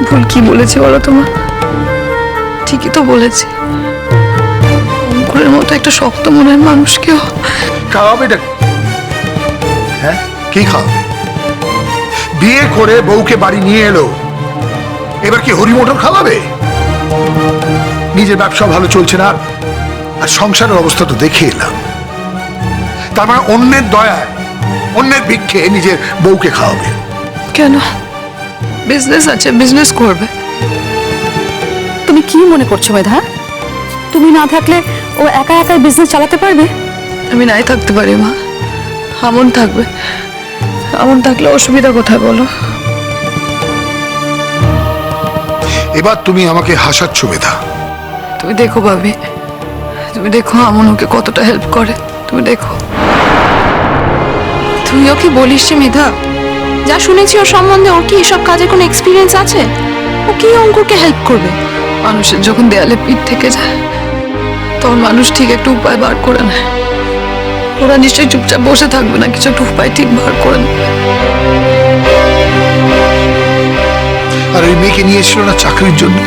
ভুল কি বলেছি বলো তোমার? ঠিকই তো বলেছি। অঙ্কুরের মতো একটা শক্ত মনের মানুষকেও খাওয়াবে এটা? হ্যাঁ, কি খাওয়াবে? বিয়ে করে বউকে বাড়ি নিয়ে এলো, এবার কি হরি মোটর খাওয়াবে? নিজের ব্যবসা ভালো চলছে না, আর সংসারের অবস্থা তো দেখে এলাম। তার মানে অন্যের দয়ায়, অন্যের ভিক্ষে নিজের বউকে খাওয়াবে? কেন? বিজনেস আছে, বিজনেস করবে। তুমি কি মনে করছো মেধা? তুমি না থাকলে ও একা একাই বিজনেস চালাতে পারবে? আমি নাই থাকতে পারি মা, আমন থাকবে। আমন থাকলে অসুবিধা কোথায় বলো? এবার তুমি আমাকে হাসাচ্ছ মেধা। তুমি দেখো ভাবি, তুমি দেখো আমন ওকে কতটা হেল্প করে, তুমি দেখো। তুইও কি বলিস রে মেধা? যা শুনেছি ওর সম্বন্ধে, ওর কি এসব কাজের কোনো এক্সপিরিয়েন্স আছে? ও কি অঙ্কুরকে হেল্প করবে? মানুষের যখন দেয়ালে পিঠ থেকে যায়, তখন মানুষ ঠিক একটা উপায় বার করে নেয়। ওরা নিশ্চয়ই চুপচাপ বসে থাকবে না, কিছু একটা উপায় ঠিক বার করে নেবে। আর ওই মেয়েকে নিয়ে এসেছিল না চাকরির জন্য,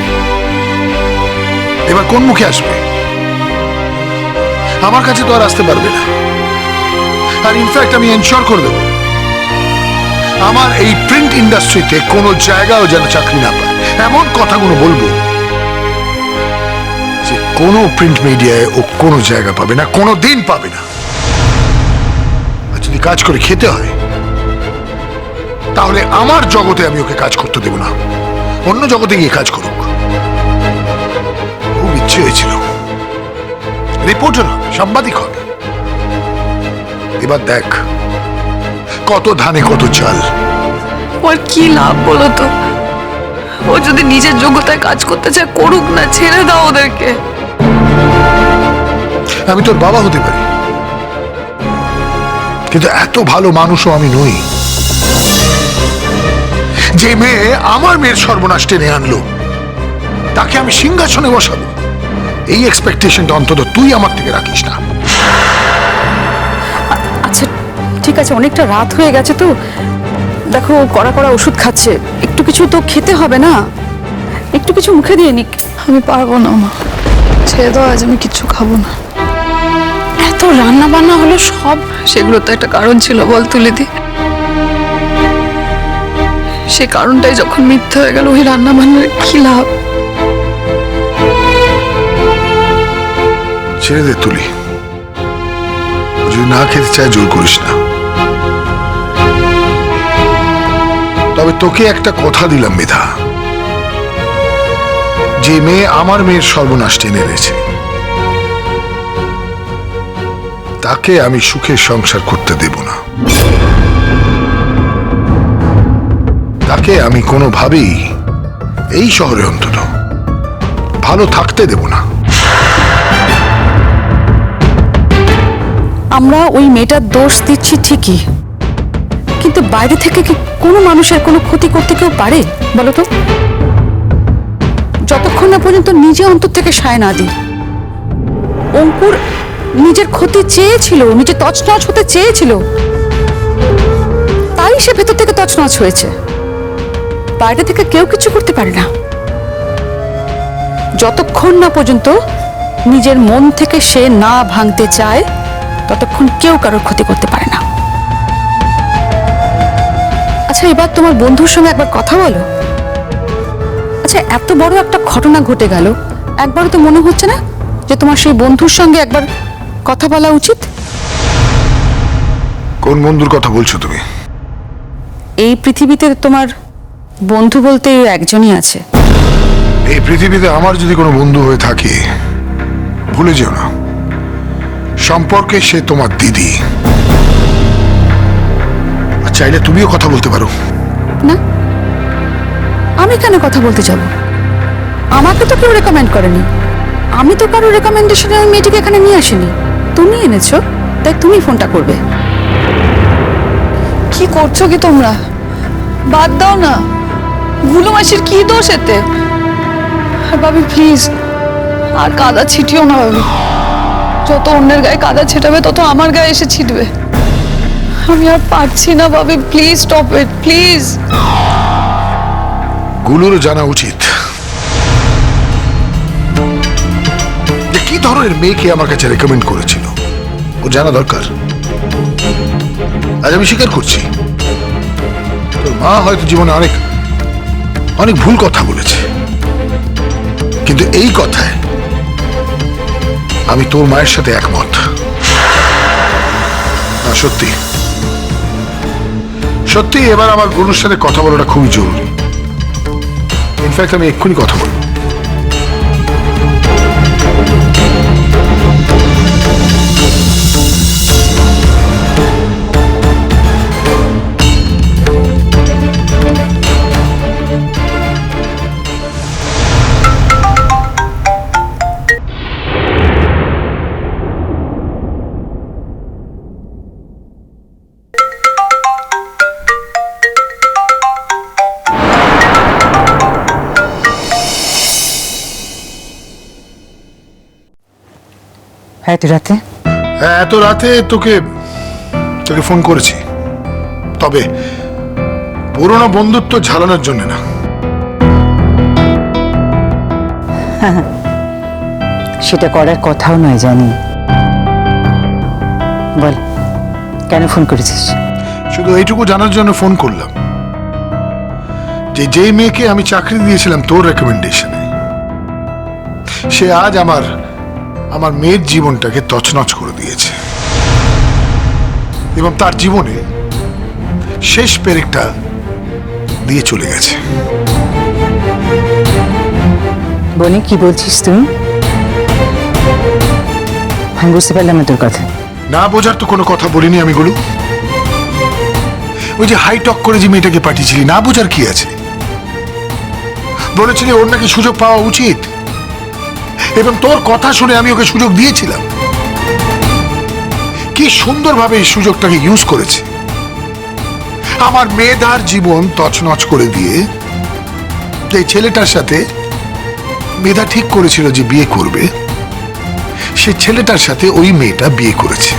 এবার কোন মুখে আসবে? আমার কাছে তো আর আসতে পারবে না। আর ইনফ্যাক্ট আমি এনশিওর করে দেবো আমার এই প্রিন্ট ইন্ডাস্ট্রিতে কোনো জায়গাও যেন চাকরি না পায়। এমন কথাগুলো বলবো যে কোনো প্রিন্ট মিডিয়ায় ও কোনো জায়গা পাবে না, কোনো দিন পাবে না। আর যদি কাজ করে খেতে হয়, তাহলে আমার জগতে আমি ওকে কাজ করতে দেব না, অন্য জগতে গিয়ে কাজ করুক। খুব ইচ্ছে হয়েছিল রিপোর্টার হবে, সাংবাদিক হবে। এবার দেখ কত ধানে কত চাল। ওর কি লাভ বলো তো? ও যদি নিজের যোগ্যতায় কাজ করতে চায়, করুক না, ছেড়ে দাও ওদেরকে। আমি তোর বাবা হতে পারি, কিন্তু এত ভালো মানুষও আমি নই যে মেয়ে আমার মেয়ের সর্বনাশ টেনে আনলো তাকে আমি সিংহাসনে বসাবো। এই এক্সপেকটেশনটা অন্তত তুই আমার থেকে রাখিস না। আচ্ছা ঠিক আছে, অনেকটা রাত হয়ে গেছে তো। দেখো কড়া কড়া ওষুধ খাচ্ছে, একটু কিছু তো খেতে হবে না? একটু কিছু মুখে দিয়ে নিক। আমি পারবো না মা, ছেড়ে দাও, আজ আমি কিচ্ছু খাবো না। এত রান্না বান্না হলো সব, সেগুলো তো একটা কারণ ছিল বল তুলিদি। সে কারণটাই যখন মিথ্যে হয়ে গেল, ওই রান্না বান্নার কি লাভ? ছেড়ে দে তুলি, যদি না খেতে চায় জোর করিস না। তবে তোকে একটা কথা দিলাম মেধা, যে মেয়ে আমার মেয়ের সর্বনাশ টেনে এনেছে তাকে আমি সুখের সংসার করতে দেব না। তাকে আমি কোনোভাবেই এই শহরে অন্তত ভালো থাকতে দেব না। আমরা ওই মেয়েটার দোষ দিচ্ছি ঠিকই, কিন্তু বাইরে থেকে কি কোনো মানুষের কোনো ক্ষতি করতে কেউ পারে বলো তো? যতক্ষণ না পর্যন্ত নিজে অন্তর থেকে সায় না দিই। অঙ্কুর নিজের ক্ষতি চেয়েছিল, নিজে তছনছ হতে চেয়েছিল, তাই সে ভেতর থেকে তছনছ হয়েছে। বাইরে থেকে কেউ কিছু করতে পারে না। যতক্ষণ না পর্যন্ত নিজের মন থেকে সে না ভাঙতে চায়, ততক্ষণ কেউ কারোর ক্ষতি করতে পারে না। আচ্ছা এবার তোমার বন্ধুর সঙ্গে একবার কথা বলো। আচ্ছা এত বড় একটা ঘটনা ঘটে গেল, একবারও তো মনে হচ্ছে না যে তোমার সেই বন্ধুর সঙ্গে একবার কথা বলা উচিত? কোন বন্ধুর কথা বলছো তুমি? এই পৃথিবীতে তোমার বন্ধু বলতে একজনই আছে। এই পৃথিবীতে আমার যদি কোনো বন্ধু হয়ে থাকে, ভুলে যেও না সম্পর্কে সে তোমার দিদি। আর চাইলে তুমিও কথা বলতে পারো। না, আমি কেন কথা বলতে যাব? আমাকে তো কেউ রেকমেন্ড করেনি। আমি তো কারো রেকমেন্ডেশনে ওই মেয়েটিকে এখানে নিয়ে আসিনি, তুমি এনেছো, তাই তুমি ফোনটা করবে। কি করছো কি তোমরা? বাদ দাও না, গুলো মাসির কি দোষ এতে? ভাবি প্লিজ আর কাদা ছিটিও না ভাবি। যত অন্যের গায়ে কাদা ছিটাবে তত আমার গায়ে এসে ছিটবে। আমি আর পারছি না ভাবি, প্লিজ স্টপ ইট প্লিজ। গুলোরও জানা উচিত যে কি ধরনের মেয়েকে আমার কাছে রেকমেন্ড করেছিল। ও জানা দরকার। আজ আমি স্বীকার করছি, তোর মা হয়তো জীবনে অনেক অনেক ভুল কথা বলেছে, কিন্তু এই কথায় আমি তোর মায়ের সাথে একমত। না, সত্যি সত্যি এবার আমার গুরুর সাথে কথা বলাটা খুবই জরুরি। ইনফ্যাক্ট আমি এক্ষুনি কথা বলবো। এত রাতে? হ্যাঁ, এত রাতে তোকে তোকে ফোন করেছি, তবে পুরোনো বন্ধুত্ব ঝালানোর জন্য না। সেটা করার কথাও নয়, জানি। বল, কেন ফোন করেছিস? শুধু এইটুকু জানার জন্য ফোন করলাম যে যেই মেয়েকে আমি চাকরি দিয়েছিলাম তোর রেকমেন্ডেশনে, সে আজ আমার মেয়ের জীবনটাকে তছনছ করে দিয়েছে এবং তার জীবনে শেষ পেরেকটা দিয়ে চলে গেছে। বনি, কি বলছিস তুই? আমি বুঝতে পারলাম না তোর কথা। না বোঝার তো কোনো কথা বলিনি আমি, গুলো। ওই যে হাই টক করে যে মেয়েটাকে পাঠিয়েছিলি, না বোঝার কি আছে? বলেছিলি ওর নাকি সুযোগ পাওয়া উচিত, এবং তোর কথা শুনে আমি ওকে সুযোগ দিয়েছিলাম। কি সুন্দরভাবে এই সুযোগটাকে ইউজ করেছে, আমার মেয়েদার জীবন তছনছ করে দিয়ে। যে ছেলেটার সাথে মেয়েদা ঠিক করেছিল যে বিয়ে করবে, সে ছেলেটার সাথে ওই মেয়েটা বিয়ে করেছে।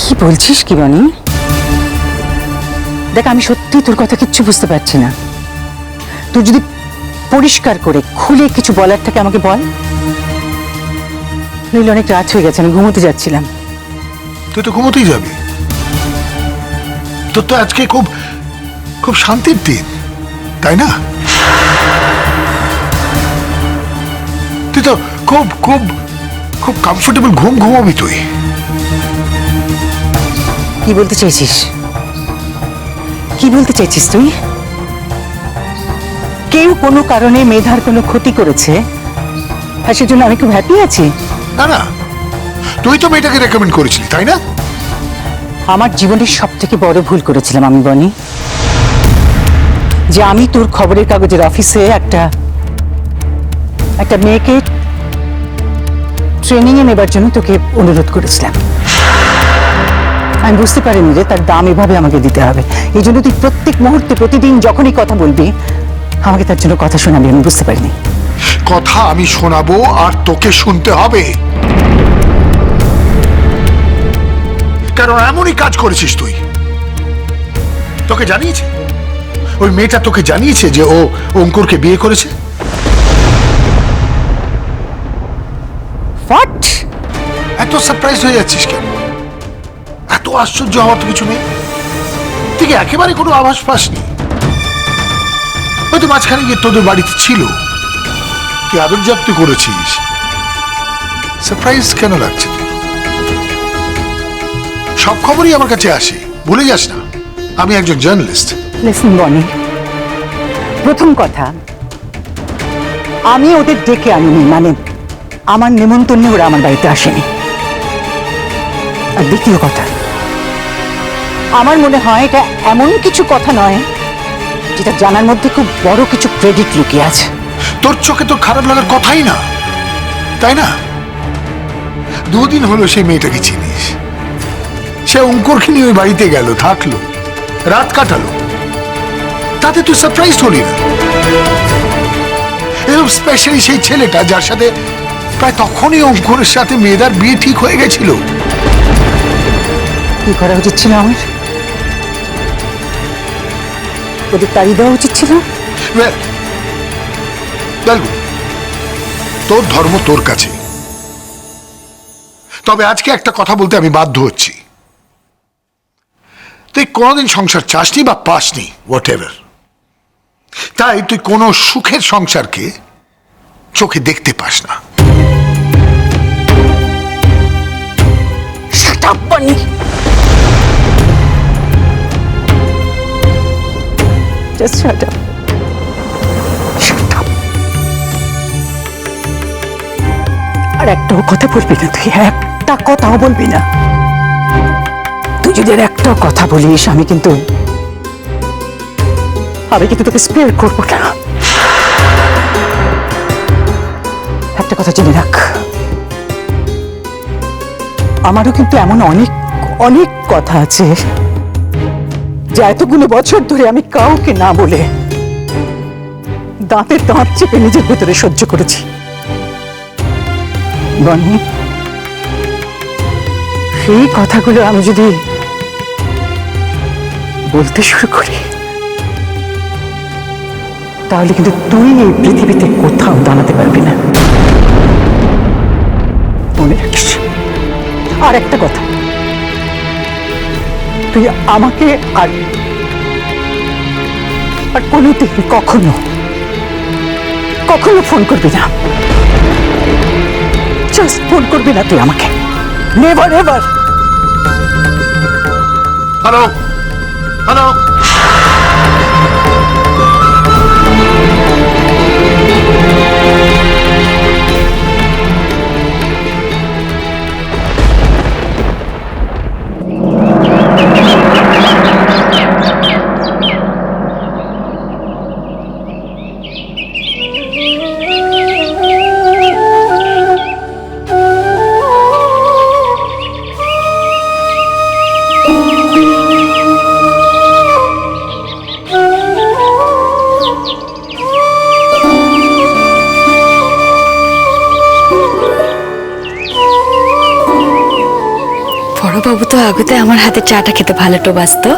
কি বলছিস কি বনি? দেখ, আমি সত্যি তোর কথা কিচ্ছু বুঝতে পারছি না। তুই যদি পরিষ্কার করে খুলে কিছু বলার থাকে আমাকে বল। নইলে অনেক রাত হয়ে গেছে, আমি ঘুমোতে যাচ্ছিলাম। তুই তো ঘুমোতেই যাবি। তোর তো আজকে খুব খুব শান্তির দিন, তাই না? তুই তো খুব খুব খুব কমফোর্টেবল ঘুম ঘুমাবি তুই। কি বলতে চাইছিস? কি বলতে চাইছিস তুই? কেউ কোনো কারণে মেধার কোনো ক্ষতি করেছে আর সেজন্য আমি খুব হ্যাপি আছি? না না, তুই তো মেয়েটাকে রেকমেন্ড করেছিলি, তাই না? আমার জীবনের সব থেকে বড় ভুল করেছিলাম আমি, বনি, যে আমি তোর খবরের কাগজের অফিসে একটা মেয়েকে ট্রেনিং এ নেবার জন্য তোকে অনুরোধ করেছিলাম। আমি বুঝতে পারিনি যে তার দাম এভাবে আমাকে দিতে হবে। এই জন্য তুই প্রত্যেক মুহূর্তে, প্রতিদিন যখনই কথা বলবি, আমাকে তার জন্য কথা শোনাবি। আমি বুঝতে পারিনি। কথা আমি শোনাবো আর তোকে শুনতে হবে, কারণ এমনই কাজ করেছিস তুই। তোকে জানিয়েছে ওই মেয়েটা, তোকে জানিয়েছে যে ও অঙ্কুরকে বিয়ে করেছে। হোয়াট? এত সারপ্রাইজ হয়ে যাচ্ছিস কেন? এত আশ্চর্য হওয়ার তো কিছু নেই। তুই কি একেবারে কোনো আভাস পাসনি? হয়তো মাঝখানে গিয়ে তোদের বাড়িতে ছিল, তুই আদর যত্ন করেছিস। সারপ্রাইজ কেন লাগছে? সব খবরই আমার কাছে আসে, ভুলে যাস না আমি একজন জার্নালিস্ট। লিসেন বনি, প্রথম কথা, আমি ওদের ডেকে আনিনি, মানে আমার নেমন্তন্নে ওরা আমার বাড়িতে আসেনি। আর দ্বিতীয় কথা, আমার মনে হয় এটা এমন কিছু কথা নয় যেটা জানার মধ্যে খুব বড় কিছু ক্রেডিট লুকিয়ে আছে। তোর চোখে তো খারাপ লাগার কথাই না, তাই না? দুদিন হলো সেই মেয়েটাকে চিনিস। সে অঙ্কুরকে নিয়ে ওই বাড়িতে গেল, থাকলো, রাত কাটালো, তাতে তুই সারপ্রাইজ হলি না? এবং স্পেশালি সেই ছেলেটা যার সাথে প্রায় তখনই অঙ্কুরের সাথে মেয়েদার বিয়ে ঠিক হয়ে গেছিল। কি করা উচিত ছিল আমার? ওদের তাড়িয়ে দেওয়া উচিত ছিল। Well, তোর ধর্ম তোর কাছে, তবে আজকে একটা কথা বলতে আমি বাধ্য হচ্ছি। তুই কোনোদিন সংসার চাসনি বা পাসনি, হোয়াট এভার, তাই তুই কোনো সুখের সংসারকে চোখে দেখতে পাস না। Shut up, Bunny! Just shut up. Shut up. আর একটাও কথা বলবি না তুই, একটা কথাও বলবি না। তুই যদি আর একটা কথা বলিস আমি কিন্তু তোকে স্পেয়ার করবো না। একটা কথা জেনে রাখ, আমারও কিন্তু এমন অনেক অনেক কথা আছে যে এতগুলো বছর ধরে আমি কাউকে না বলে দাঁতের দাঁত চেপে নিজের ভেতরে সহ্য করেছি। বনি, সেই কথাগুলো আমি যদি বলতে শুরু করি তাহলে কিন্তু তুই এই পৃথিবীতে কোথাও দাঁড়াতে পারবি না। মনে রাখিস। আর একটা কথা, তুই আমাকে আর কোনোদিন কখনো ফোন করবি না। জাস্ট ফোন করবি না তুই আমাকে, নেভার এভার। হ্যালো, হ্যালো, বড়বাবু তো আগতে আমার হাতে চাটা খেতে ভালো টোবাসতো,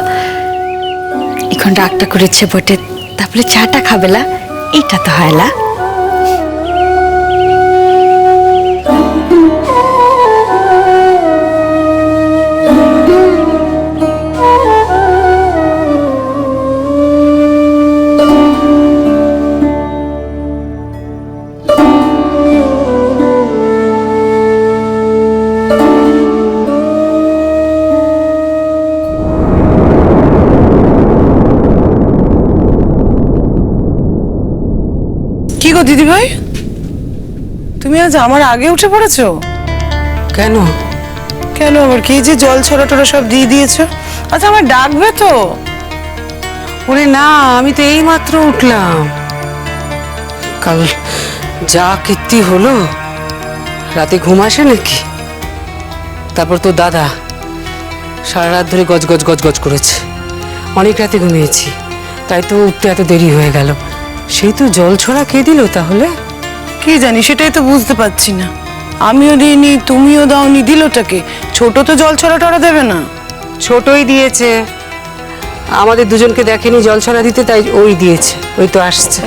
এখন রাগটা করেছে বটে, তারপরে চাটা খাবেলা, এটা তো হয়লা। কি গো দিদি ভাই, তুমি আজ আমার আগে উঠে পড়েছো কেন? কেন আবার কি, যে জল ছড়া টড়া সব দিয়ে দিয়েছো? আচ্ছা আমার ডাকবে তো? ওরে না, আমি তো এই মাত্র উঠলাম। কাল যা কীর্তি হলো, রাতে ঘুম আসে নাকি? তারপর তো দাদা সারা রাত ধরে গজ গজ গজ গজ করেছে, অনেক রাতে ঘুমিয়েছি, তাই তো উঠতে এত দেরি হয়ে গেল। সেই তো জল ছড়া কে দিল তাহলে? কি জানি, সেটাই তো বুঝতে পারছি না। আমিও দিইনি, তুমিও দাওনি, দিলটাকে? ছোট তো জল ছড়া টড়া দেবে না। ছোটই দিয়েছে, আমাদের দুজনকে দেখেনি জল ছড়া দিতে, তাই ওই দিয়েছে, ওই তো আসছে।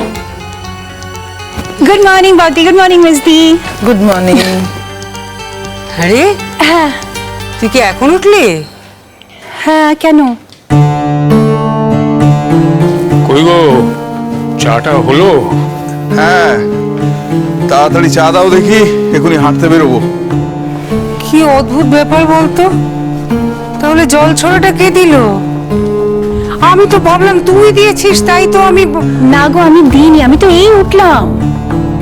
গুড মর্নিং বৌদি, গুড মর্নিং মিসদি। Good morning. আরে হ্যাঁ তুই কি এখন উঠলি? হ্যাঁ, কেন? কই গো, চাটা হলো? হ্যাঁ, তাড়াতাড়ি চা দাও দেখি, এখনই হাঁটতে বেরোবো। কি অদ্ভুত ব্যাপার বলতো, তাহলে জল ছড়াটা কে দিল? আমি তো ভাবলাম তুই দিয়েছিস, তাই তো আমি না গো, আমি দিইনি, আমি তো এই উঠলাম।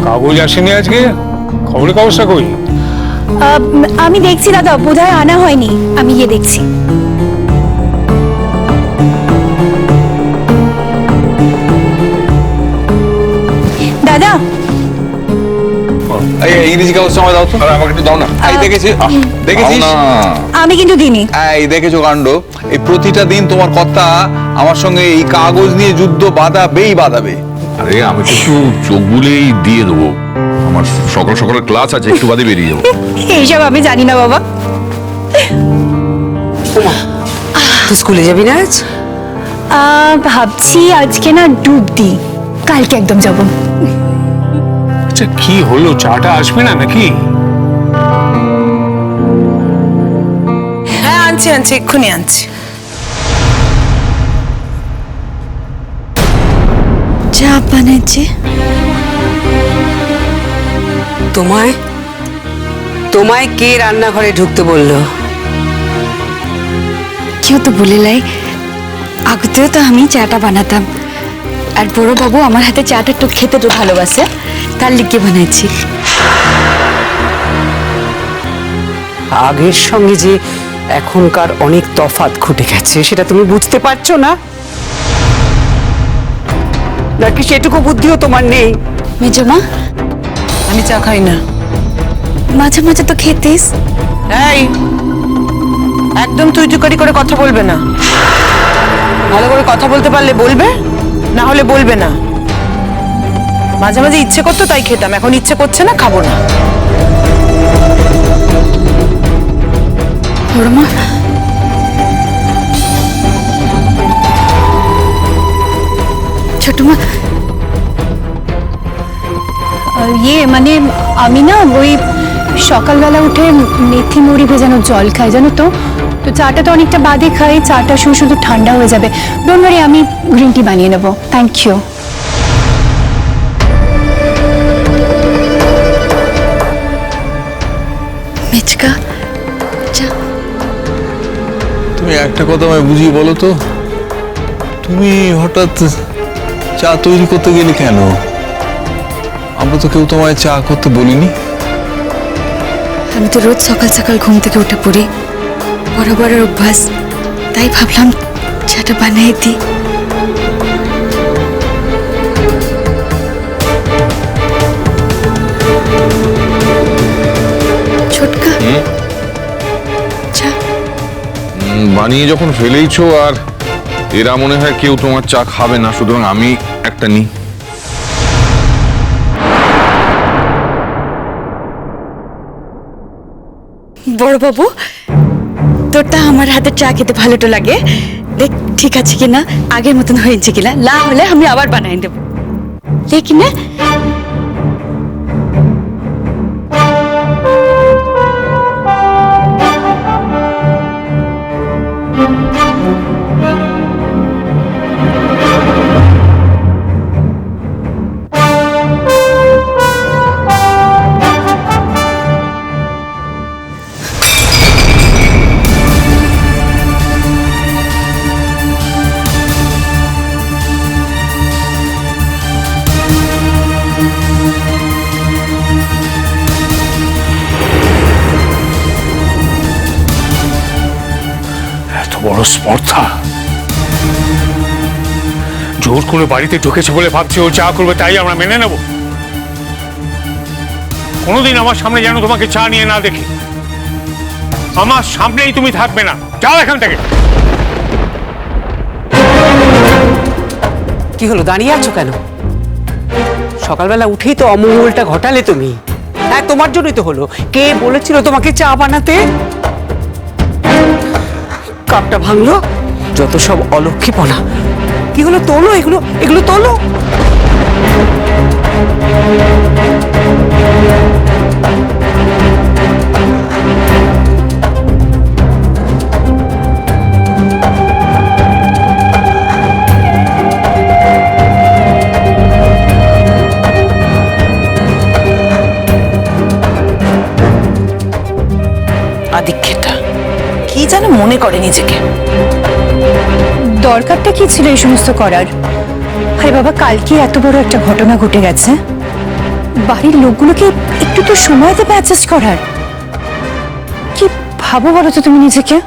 কাগজ আসেনি আজকে? খবরের কাগজটা কই? আমি দেখছি দাদা, বোধহয় আনা হয়নি, আমি গিয়ে দেখছি। দাদা, এই ইংরেজি কাগজটা আমায় দাও তো। আরে আমাকে একটু দাও না। এই দেখেছিস? আমি কিন্তু দিইনি। এই দেখেছো কাণ্ড, এই প্রতিটা দিন তোমার কথা আমার সঙ্গে এই কাগজ নিয়ে যুদ্ধ বাঁধাবে। আরে আমি তো একটু চোখ বুলেই দিয়ে দেবো, আমার সকাল সকাল ক্লাস আছে, একটু বাদে বেরিয়ে যাবো। এইসব আমি জানি না বাবা। তুই স্কুলে যাবি না আজ? ভাবছি আজকে না ডুব দিই, কালকে একদম যাব। আচ্ছা কি হলো, চাটা আসবে না নাকি? হ্যাঁ আনছি এক্ষুনি আনছি। চা বানাচ্ছি। তোমায় তোমায় কে রান্নাঘরে ঢুকতে বললো? কেউ তো বলে লাই, আগতেও তো আমি চাটা বানাতাম, আর বড় বাবু আমার হাতে চাটা একটু খেতে তো ভালোবাসে, তার লিগে বানাইছি। আগের সঙ্গে যে এখনকার অনেক তফাৎ ঘটে গেছে সেটা তুমি বুঝতে পারছো না? নাকি সেটুকু বুদ্ধিও তোমার নেই? মেজমা, আমি চা খাই না। মাঝে মাঝে তো খেতিস। এই একদম তুই তুকারি করে কথা বলবে না। ভালো করে কথা বলতে পারলে বলবে, না হলে বলবে না। মাঝে মাঝে ইচ্ছে করতো তাই খেতাম, এখন ইচ্ছে করছে না, খাবো না। বড় মা, ছোট মা, মানে আমি না ওই সকালবেলা উঠে মেথি মুড়ি ভেজানো জল খাই, জানো তো। তো চাটা তো অনেকটা বাদে খাই, চাটা শুধু শুধু ঠান্ডা হয়ে যাবে। ডোন্ট ওয়ারি, আমি গ্রিন টি বানিয়ে নেবো। Thank you. মিচকা, চা। তুমি একটা কথা আমায় বুঝিয়ে বলো তো, তুমি হঠাৎ চা তৈরি করতে গেলে কেন? আমরা তো কেউ তোমায় চা করতে বলিনি। আমি তো রোজ সকাল সকাল ঘুম থেকে উঠে পড়ি, বরাবরের অভ্যাস, তাই ভাবলাম চাটা বানিয়ে দিই। ছোটকা, চা। বানিয়ে যখন ফেলেইছো আর এরা মনে হয় কেউ তোমার চা খাবে না, সুতরাং আমি একটা নিই। বড় বাবু, তোরটা আমার হাতে চা খেতে ভালো তো লাগে, দেখ ঠিক আছে কিনা, আগের মতন হয়েছে কিনা, লা হলে আমি আবার বানাই দেবো, দেখ না। বড় স্পর্ধা, জোর করে বাড়িতে ঢুকেছে বলে ভাবছে ও চা করবে, তাই আমরা মেনে নেব? কোনোদিন আমার সামনে যেন তোমাকে চা নিয়ে না দেখি, আমার সামনেই তুমি থাকবে না, যাও এখান থেকে। কি হলো, দাঁড়িয়ে আছো কেন? সকালবেলা উঠেই তো অমঙ্গলটা ঘটালে তুমি। হ্যাঁ, তোমার জন্যই তো হলো। কে বলেছিল তোমাকে চা বানাতে? কাপটা ভাঙলো, যত সব অলক্ষীপনা। কি হলো, তোলো এগুলো, এগুলো তোলো। আদিক্ষেতা কি যেন মনে করে নিজেকে। দরকারটা কি ছিল এই সমস্ত করার? আরে বাবা, কালকে এত বড় একটা ঘটনা ঘটে গেছে, বাড়ির লোকগুলোকে একটু তো সময় দেবে অ্যাডজাস্ট করার। কি ভাবো বলো তো তুমি নিজেকে?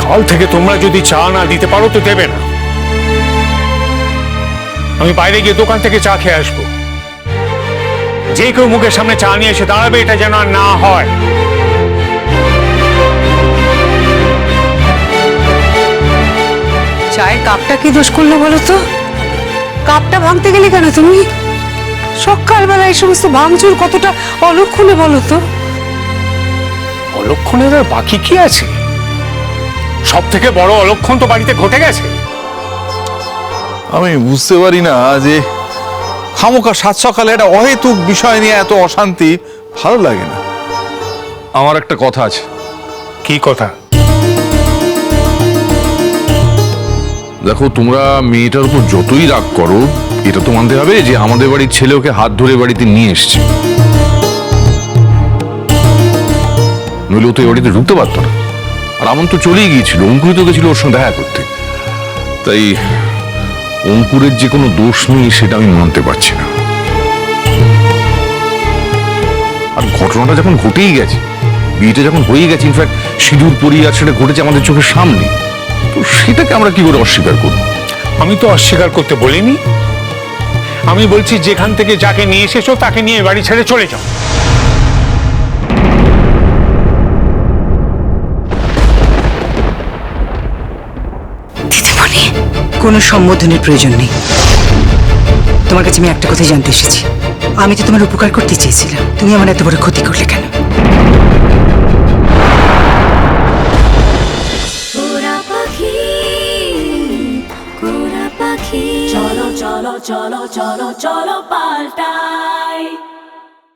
কাল থেকে তোমরা যদি চা না দিতে পারো তো দেবে না। আমি বাইরে গিয়ে দোকান থেকে চা খেয়ে আসবো। যে কেউ মুখের সামনে চা নিয়ে এসে দাঁড়াবে, এটা যেন আর না হয়। চায়ের কাপটা কি দোষ করলো বলো তো? কাপটা ভাঙতে গেলে কেন তুমি? সকালবেলা এই সমস্ত ভাঙচুর কতটা অলক্ষণে বলো তো? অলক্ষণের আর বাকি কি আছে? সব থেকে বড় অলক্ষণ তো বাড়িতে ঘটে গেছে। আমি বুঝতে পারি না যে খামোকা সাত সকালে একটা অহেতুক বিষয় নিয়ে এত অশান্তি ভালো লাগে না। আমার একটা কথা আছে। কি কথা? দেখো, তোমরা মেয়েটার উপর যতই রাগ করো, এটা তো মানতে হবে যে আমাদের বাড়ির ছেলে ওকে হাত ধরে বাড়িতে নিয়ে এসছে, নইলে ও তো এই বাড়িতে ঢুকতে পারতো না। আর আমন তো চলেই গিয়েছিল, অঙ্কুরিত গেছিল ওর সঙ্গে দেখা করতে। তাই অঙ্কুরের যে কোনো দোষ নেই সেটা আমি মানতে পারছি না। আর ঘটনাটা যখন ঘটেই গেছে, বিয়েটা যখন হয়ে গেছে, ইনফ্যাক্ট সিঁদুর পরিয়ে আর সেটা ঘটেছে আমাদের চোখের সামনে, তো সেটাকে আমরা কি করে অস্বীকার করব? আমি তো অস্বীকার করতে বলিনি। আমি বলছি যেখান থেকে যাকে নিয়ে এসেছো তাকে নিয়ে বাড়ি ছেড়ে চলে যাও। দিদিমণি, কোনো সম্বোধনের প্রয়োজন নেই। তোমার কাছে আমি একটা কথাই জানতে এসেছি। আমি তো তোমার উপকার করতে চেয়েছিলাম, তুমি আমার এত বড় ক্ষতি করলে কেন? চলো চলো চলো চলো চলো পাল্টাই।